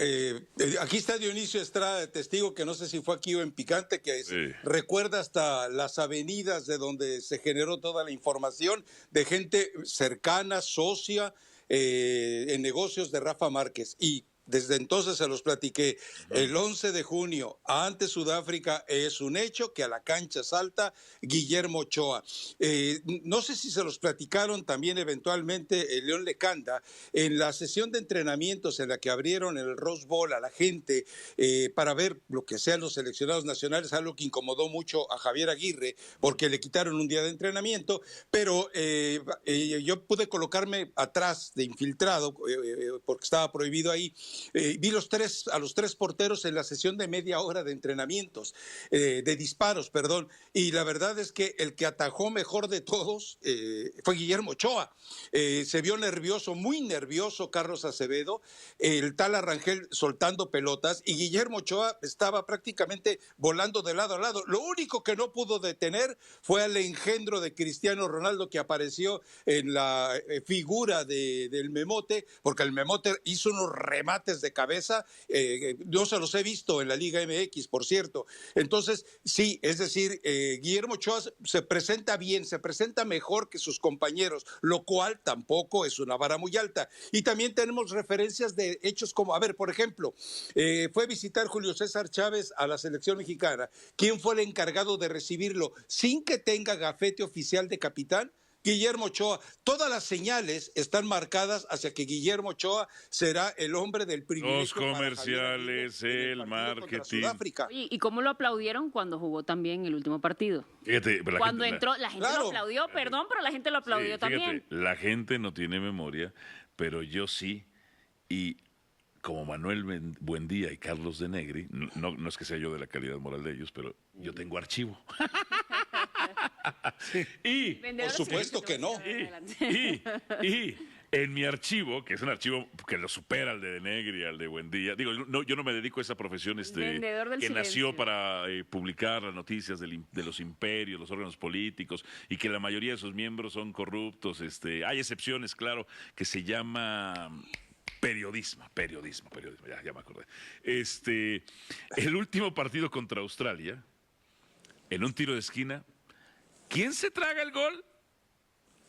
aquí está Dionisio Estrada, de testigo, que no sé si fue aquí o en Picante, que Sí. recuerda hasta las avenidas de donde se generó toda la información de gente cercana, socia, en negocios de Rafa Márquez. Y desde entonces se los platiqué. El 11 de junio, ante Sudáfrica, es un hecho que a la cancha salta Guillermo Ochoa. No sé si se los platicaron también eventualmente León Lecanda en la sesión de entrenamientos en la que abrieron el Rose Bowl a la gente para ver lo que sean los seleccionados nacionales, algo que incomodó mucho a Javier Aguirre porque le quitaron un día de entrenamiento, pero yo pude colocarme atrás de infiltrado porque estaba prohibido ahí. Vi a los tres porteros en la sesión de media hora de entrenamientos, de disparos, perdón, y la verdad es que el que atajó mejor de todos fue Guillermo Ochoa. Se vio nervioso, muy nervioso Carlos Acevedo, el tal Arrangel soltando pelotas, y Guillermo Ochoa estaba prácticamente volando de lado a lado. Lo único que no pudo detener fue al engendro de Cristiano Ronaldo, que apareció en la figura del Memote, porque el Memote hizo unos remates remates de cabeza, no se los he visto en la Liga MX, por cierto. Entonces, sí, es decir, Guillermo Ochoa se presenta bien, se presenta mejor que sus compañeros, lo cual tampoco es una vara muy alta. Y también tenemos referencias de hechos como, a ver, por ejemplo, fue a visitar Julio César Chávez a la selección mexicana. ¿Quién fue el encargado de recibirlo sin que tenga gafete oficial de capitán? Guillermo Ochoa. Todas las señales están marcadas hacia que Guillermo Ochoa será el hombre del privilegio. Los comerciales, el marketing. Sudáfrica. Oye, ¿y cómo lo aplaudieron cuando jugó también el último partido? Fíjate, pero Cuando entró, la gente Claro. lo aplaudió, perdón, pero la gente lo aplaudió sí, también. fíjate, la gente no tiene memoria, pero yo sí. Y como Manuel Buendía y Carlos de Negri, no es que sea yo de la calidad moral de ellos, pero yo tengo archivo. Y Vendedores Por supuesto sí, que no. adelante. y en mi archivo, que es un archivo que lo supera al de Negri, al de Buendía, digo, yo no me dedico a esa profesión Vendedor del que nació silencio. para publicar las noticias de los imperios, los órganos políticos, y que la mayoría de sus miembros son corruptos. Hay excepciones, claro, que se llama periodismo, ya me acordé. El último partido contra Australia, en un tiro de esquina, ¿quién se traga el gol?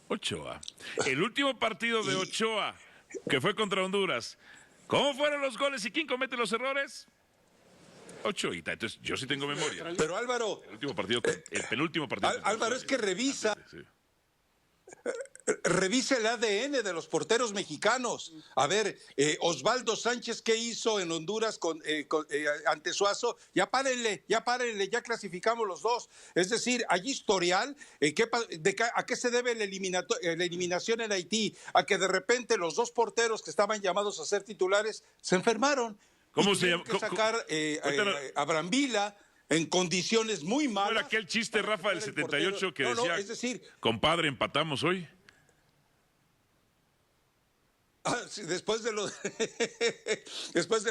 Ochoa. El último partido de Ochoa, que fue contra Honduras, ¿cómo fueron los goles y quién comete los errores? Ochoita. Entonces, yo sí tengo memoria. Pero Álvaro, El último partido, el penúltimo partido. Álvaro, es que revisa. Sí. Revise el ADN de los porteros mexicanos. A ver, Osvaldo Sánchez, ¿qué hizo en Honduras ante Suazo? Ya párenle, ya clasificamos los dos. Es decir, hay historial. ¿A qué se debe la eliminación en Haití? A que de repente los dos porteros que estaban llamados a ser titulares se enfermaron. ¿Cómo Y se tuvieron llama? que sacar a Brambila en condiciones muy ¿No malas. era aquel chiste, para Rafa, del sacar el portero? 78 que No, decía, es decir, compadre, empatamos hoy? sí, después del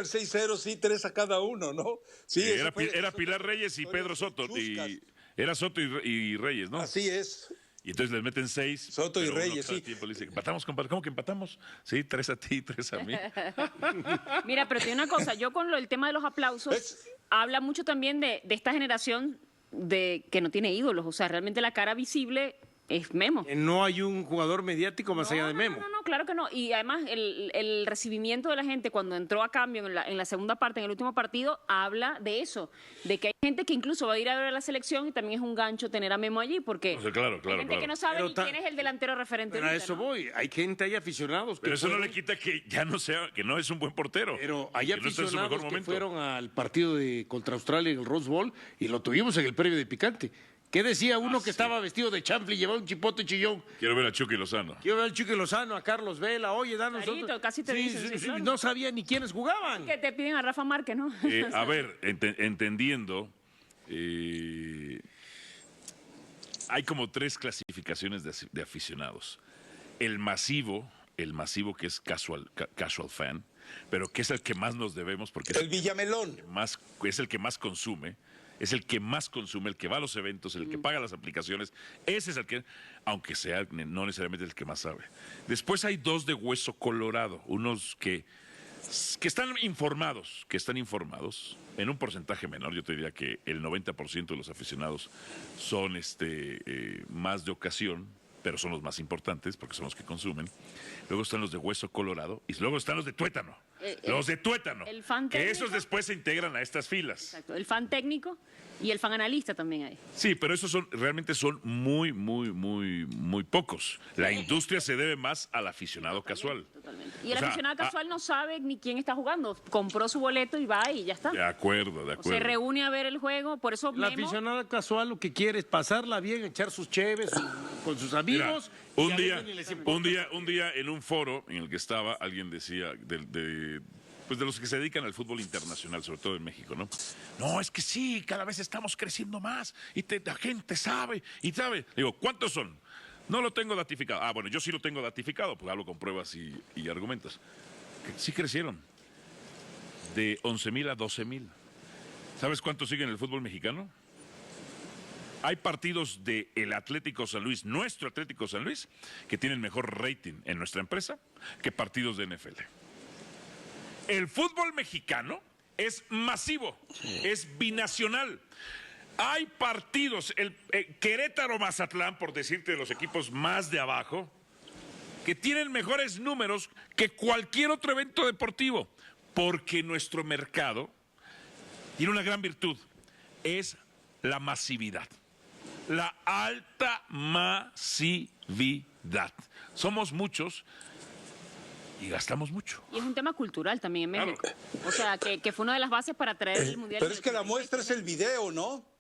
6-0, sí, 3 a cada uno, ¿no? Sí, Era Pilar Reyes y Pedro Soto. Era Soto y Reyes, ¿no? Así es. Y entonces les meten 6. Soto y pero uno Reyes, cada sí. tiempo le dice, empatamos, compadre. ¿Cómo que empatamos? Sí, 3 a ti, 3 a mí. Mira, pero tiene una cosa, yo con el tema de los aplausos, ¿Ves? habla mucho también de esta generación que no tiene ídolos, o sea, realmente la cara visible es Memo. No hay un jugador mediático más allá de Memo. No, claro que no. Y además el recibimiento de la gente cuando entró a cambio en la segunda parte, en el último partido, habla de eso, de que hay gente que incluso va a ir a ver a la selección y también es un gancho tener a Memo allí, porque O sea, claro. hay gente que no sabe Pero ni quién es el delantero referente. Pero a ahorita, eso ¿no? voy. Hay gente, hay aficionados que Pero eso no fueron- le quita que ya no sea, que no es un buen portero. Pero hay que no está en su mejor aficionados que momento. fueron al partido contra Australia en el Rose Bowl y lo tuvimos en el previo de Picante. ¿Qué decía uno que estaba vestido de chanfle y llevaba un chipote chillón? Quiero ver a Chucky Lozano. Quiero ver al Chucky Lozano, a Carlos Vela, oye, danos Clarito, otro. casi te dicen, sí, claro. No sabía ni quiénes jugaban. Que te piden a Rafa Márquez, ¿no? A ver, entendiendo, hay como 3 clasificaciones de aficionados. El masivo que es casual fan, pero que es el que más nos debemos porque El Villamelón. es el que más consume. Es el que más consume, el que va a los eventos, el que paga las aplicaciones. Ese es el que, aunque sea no necesariamente el que más sabe. Después hay 2 de hueso colorado, unos que están informados, en un porcentaje menor. Yo te diría que el 90% de los aficionados son más de ocasión, pero son los más importantes porque son los que consumen. Luego están los de hueso colorado y luego están los de tuétano. Los de tuétano. el fan que técnico. esos después se integran a estas filas. Exacto, el fan técnico y el fan analista también hay. Sí, pero esos realmente son muy pocos. La industria se debe más al aficionado casual. Totalmente. Y el O sea, aficionado casual no sabe ni quién está jugando. Compró su boleto y va y ya está. De acuerdo. Se reúne a ver el juego, por eso El Memo, aficionado casual lo que quiere es pasarla bien, echar sus cheves con sus Mira, amigos. un día en un foro en el que estaba, alguien decía pues de los que se dedican al fútbol internacional, sobre todo en México, ¿no? No, es que sí, cada vez estamos creciendo más y la gente sabe y sabe. Digo, ¿cuántos son? No lo tengo datificado. Ah, bueno, yo sí lo tengo datificado, pues hablo con pruebas y argumentos. Que sí crecieron. De 11,000 a 12,000. ¿Sabes cuántos siguen el fútbol mexicano? Hay partidos del Atlético San Luis, nuestro Atlético San Luis, que tienen mejor rating en nuestra empresa que partidos de NFL. El fútbol mexicano es masivo, es binacional. Hay partidos, el Querétaro-Mazatlán, por decirte, de los equipos más de abajo, que tienen mejores números que cualquier otro evento deportivo, porque nuestro mercado tiene una gran virtud, es la masividad, la alta masividad. Somos muchos y gastamos mucho. Y es un tema cultural también en Claro. México. O sea, que fue una de las bases para traer el Mundial. Pero es que la muestra es el video, ¿no?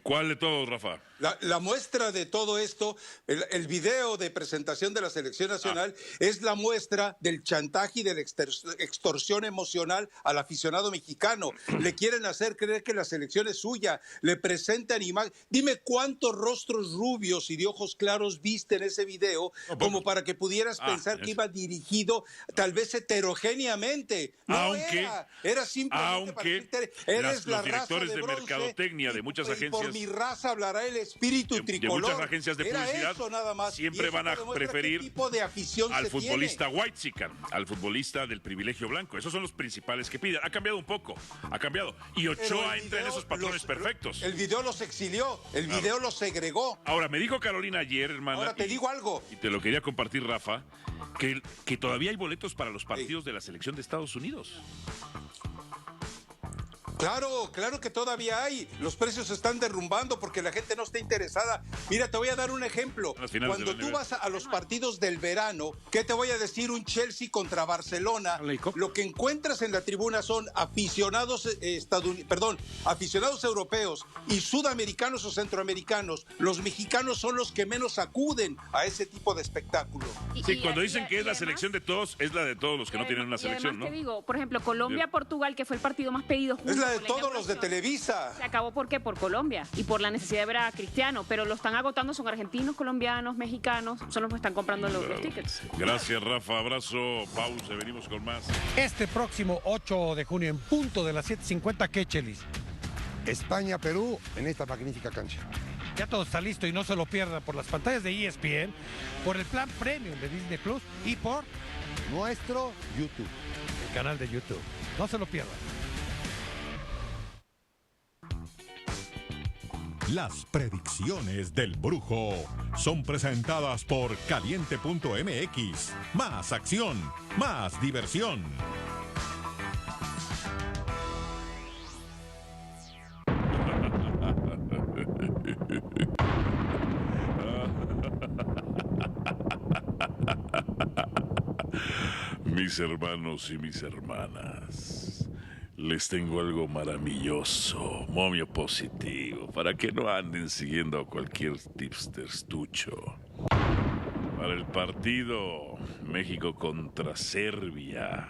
¿Cuál de todos, Rafa? La muestra de todo esto, el video de presentación de la selección nacional es la muestra del chantaje y de la extorsión emocional al aficionado mexicano. Le quieren hacer creer que la selección es suya, le presentan imagen. Dime cuántos rostros rubios y de ojos claros viste en ese video como para que pudieras pensar que iba dirigido tal vez heterogéneamente. No era simplemente para decirte, eres la los directores raza de bronce, mercadotecnia de muchas y agencias, por mi raza hablará el espíritu de tricolor. muchas agencias de Era publicidad, eso nada más. siempre Y eso van a te demuestra preferir qué tipo de afición al se futbolista tiene. whitezican, al futbolista del privilegio blanco. Esos son los principales que piden. Ha cambiado un poco, ha cambiado. Y Pero Ochoa el entra en video esos patrones perfectos. El video los exilió, el video los segregó. Ahora, me dijo Carolina ayer, hermana, Ahora te digo algo. y te lo quería compartir, Rafa, que todavía hay boletos para los partidos de la selección de Estados Unidos. Claro que todavía hay. Los precios se están derrumbando porque la gente no está interesada. Mira, te voy a dar un ejemplo. Las finales Cuando de la tú NBA. vas a los partidos del verano, ¿qué te voy a decir? Un Chelsea contra Barcelona. Lo que encuentras en la tribuna son aficionados aficionados europeos y sudamericanos o centroamericanos. Los mexicanos son los que menos acuden a ese tipo de espectáculo. Sí, cuando dicen que es la además- selección de todos, es la de todos los que no tienen una selección, además ¿no? te digo, por ejemplo, Colombia-Portugal, que fue el partido más pedido junto Es la de con todos los de inauguración, Televisa. se acabó, ¿por qué? Por Colombia y por la necesidad de ver a Cristiano, pero lo están agotando, son argentinos, colombianos, mexicanos, son los que están comprando los tickets. Gracias, Rafa. Abrazo. Pausa. Venimos con más. Este próximo 8 de junio, en punto de las 7:50, ¿qué, Chelis? España-Perú en esta magnífica cancha. Ya todo está listo y no se lo pierdan por las pantallas de ESPN, por el plan premium de Disney Plus y por Nuestro YouTube. el canal de YouTube. No se lo pierdan. Las predicciones del Brujo son presentadas por Caliente.mx. Más acción, más diversión. Mis hermanos y mis hermanas, les tengo algo maravilloso, momio positivo, para que no anden siguiendo a cualquier tipster estucho. Para el partido México contra Serbia,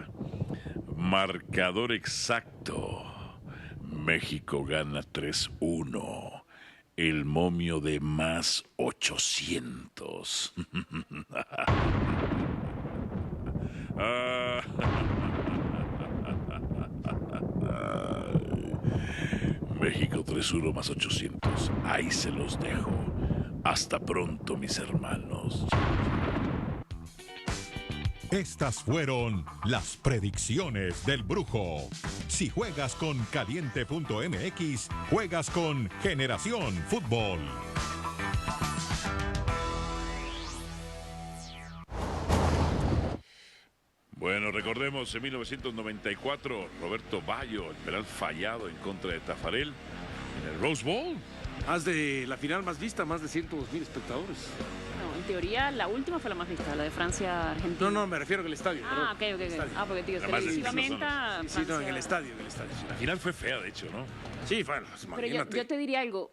marcador exacto, México gana 3-1. El momio de más 800. México 3-1 más 800. Ahí se los dejo. Hasta pronto, mis hermanos. Estas fueron las predicciones del Brujo. Si juegas con Caliente.mx, juegas con Generación Fútbol. Bueno, recordemos, en 1994, Roberto Bayo, el penal fallado en contra de Tafarel en el Rose Bowl. Más de la final más vista, más de 102,000 espectadores. No, en teoría la última fue la más vista, la de Francia-Argentina. No, me refiero al estadio. Ah, ok. Estadio. Ah, porque digo, La más televisivamente desigual Sí, no, en Francia- el estadio, en el estadio. La final fue fea, de hecho, ¿no? Sí, bueno, pues, Pero imagínate. yo te diría algo.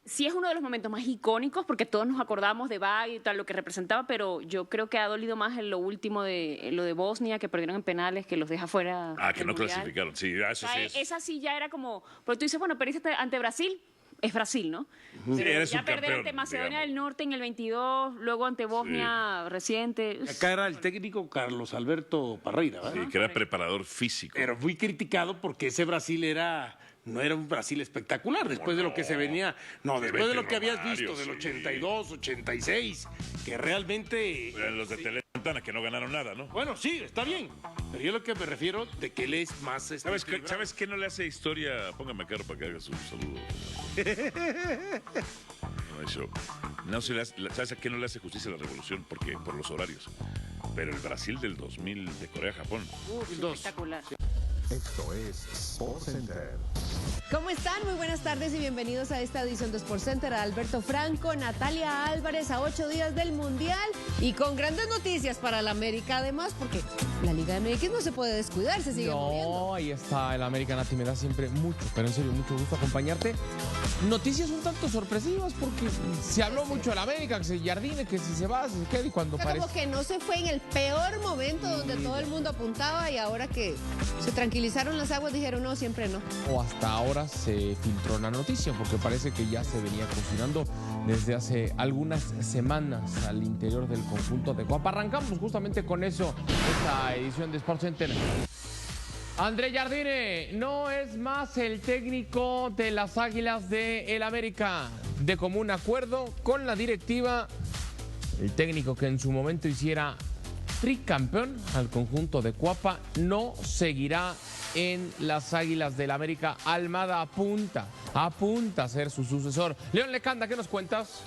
Sí es uno de los momentos más icónicos porque todos nos acordamos de Bayo y tal, lo que representaba, pero yo creo que ha dolido más en lo último de lo de Bosnia, que perdieron en penales, que los deja fuera. Ah, que del no Mundial. clasificaron. Sí, eso O sea, sí es. esa sí ya era como. Pero tú dices, bueno, perdiste ante Brasil. Es Brasil, ¿no? Sí, Pero eres ya un perder campeón, ante Macedonia digamos. del Norte en el 22, luego ante Bosnia reciente. Acá era el técnico Carlos Alberto Parreira, ¿verdad? Sí, que era preparador físico. Pero muy criticado porque ese Brasil no era un Brasil espectacular después de lo que se venía, después de lo que habías Romario, visto del sí. 82, 86, que realmente Los de Tele ventana, que no ganaron nada, ¿no? Bueno, sí, está bien. Pero yo lo que me refiero de que él es más... ¿Sabes qué no le hace historia? Póngame caro para que haga su saludo. No se le hace, ¿sabes a qué no le hace justicia a la revolución? Porque por los horarios. Pero el Brasil del 2000 de Corea-Japón. Espectacular. Esto es SportsCenter. ¿Cómo están? Muy buenas tardes y bienvenidos a esta edición de SportsCenter. Alberto Franco, Natalia Álvarez, a 8 días del Mundial y con grandes noticias para la América además, porque la Liga MX no se puede descuidar, se sigue moviendo. No, ahí está el América, Nati, me da siempre mucho, pero en serio, mucho gusto acompañarte. Noticias un tanto sorpresivas porque se habló mucho de la América, que se Jardine, que si se va, si se queda y cuando parece... Como que no se fue en el peor momento donde todo el mundo apuntaba y ahora que se tranquilizaron las aguas dijeron no, siempre no. O hasta ahora se filtró una noticia porque parece que ya se venía cocinando desde hace algunas semanas al interior del conjunto de Cuapa. Arrancamos justamente con eso, esta edición de SportsCenter. André Jardine no es más el técnico de las Águilas del América. De común acuerdo con la directiva, el técnico que en su momento hiciera tricampeón al conjunto de Cuapa no seguirá en las Águilas del América. Almada apunta a ser su sucesor. León Lecanda, ¿qué nos cuentas?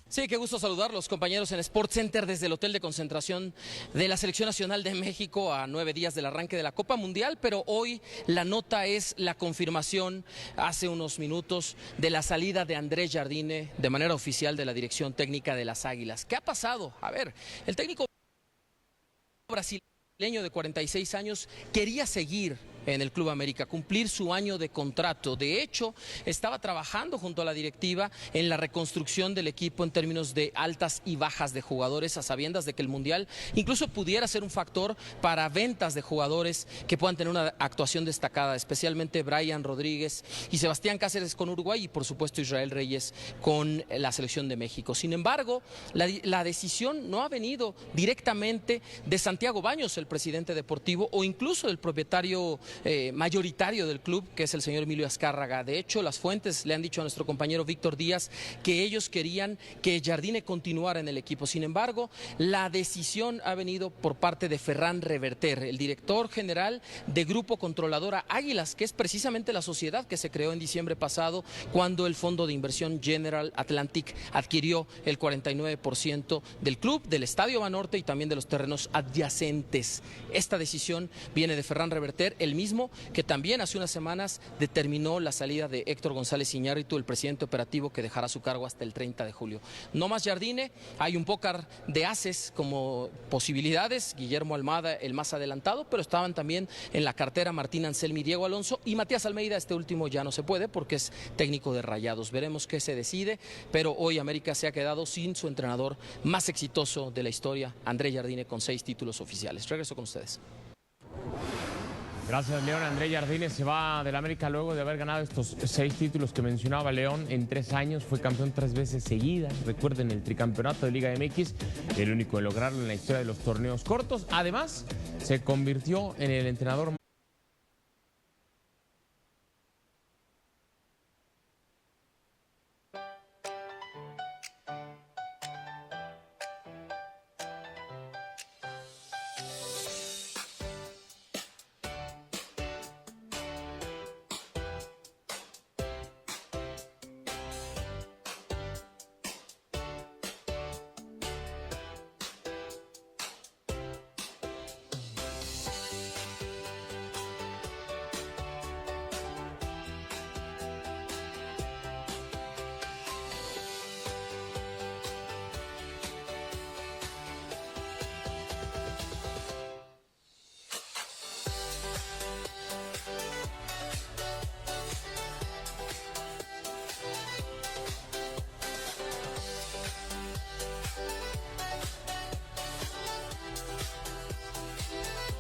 Sí, qué gusto saludarlos, compañeros, en SportsCenter desde el hotel de concentración de la Selección Nacional de México a 9 días del arranque de la Copa Mundial, pero hoy la nota es la confirmación hace unos minutos de la salida de André Jardine de manera oficial de la dirección técnica de las Águilas. ¿Qué ha pasado? A ver, el técnico brasileño de 46 años quería seguir en el Club América, cumplir su año de contrato. De hecho, estaba trabajando junto a la directiva en la reconstrucción del equipo en términos de altas y bajas de jugadores, a sabiendas de que el Mundial incluso pudiera ser un factor para ventas de jugadores que puedan tener una actuación destacada, especialmente Brian Rodríguez y Sebastián Cáceres con Uruguay y por supuesto Israel Reyes con la Selección de México. Sin embargo, la decisión no ha venido directamente de Santiago Baños, el presidente deportivo, o incluso del propietario mayoritario del club, que es el señor Emilio Azcárraga. De hecho, las fuentes le han dicho a nuestro compañero Víctor Díaz que ellos querían que Jardine continuara en el equipo. Sin embargo, la decisión ha venido por parte de Ferran Reverter, el director general de Grupo Controladora Águilas, que es precisamente la sociedad que se creó en diciembre pasado cuando el fondo de inversión General Atlantic adquirió el 49% del club, del Estadio Banorte y también de los terrenos adyacentes. Esta decisión viene de Ferran Reverter, el mismo que también hace unas semanas determinó la salida de Héctor González Iñárritu, el presidente operativo, que dejará su cargo hasta el 30 de julio. No más Jardine, hay un pócar de ases como posibilidades, Guillermo Almada el más adelantado, pero estaban también en la cartera Martín Anselmi, Diego Alonso y Matías Almeida. Este último ya no se puede porque es técnico de Rayados. Veremos qué se decide, pero hoy América se ha quedado sin su entrenador más exitoso de la historia, André Jardine, con 6 títulos oficiales. Regreso con ustedes. Gracias, León. André Jardine se va del América luego de haber ganado estos 6 títulos que mencionaba León en 3 años. Fue campeón 3 veces seguidas. Recuerden el tricampeonato de Liga MX, el único en lograrlo en la historia de los torneos cortos. Además, se convirtió en el entrenador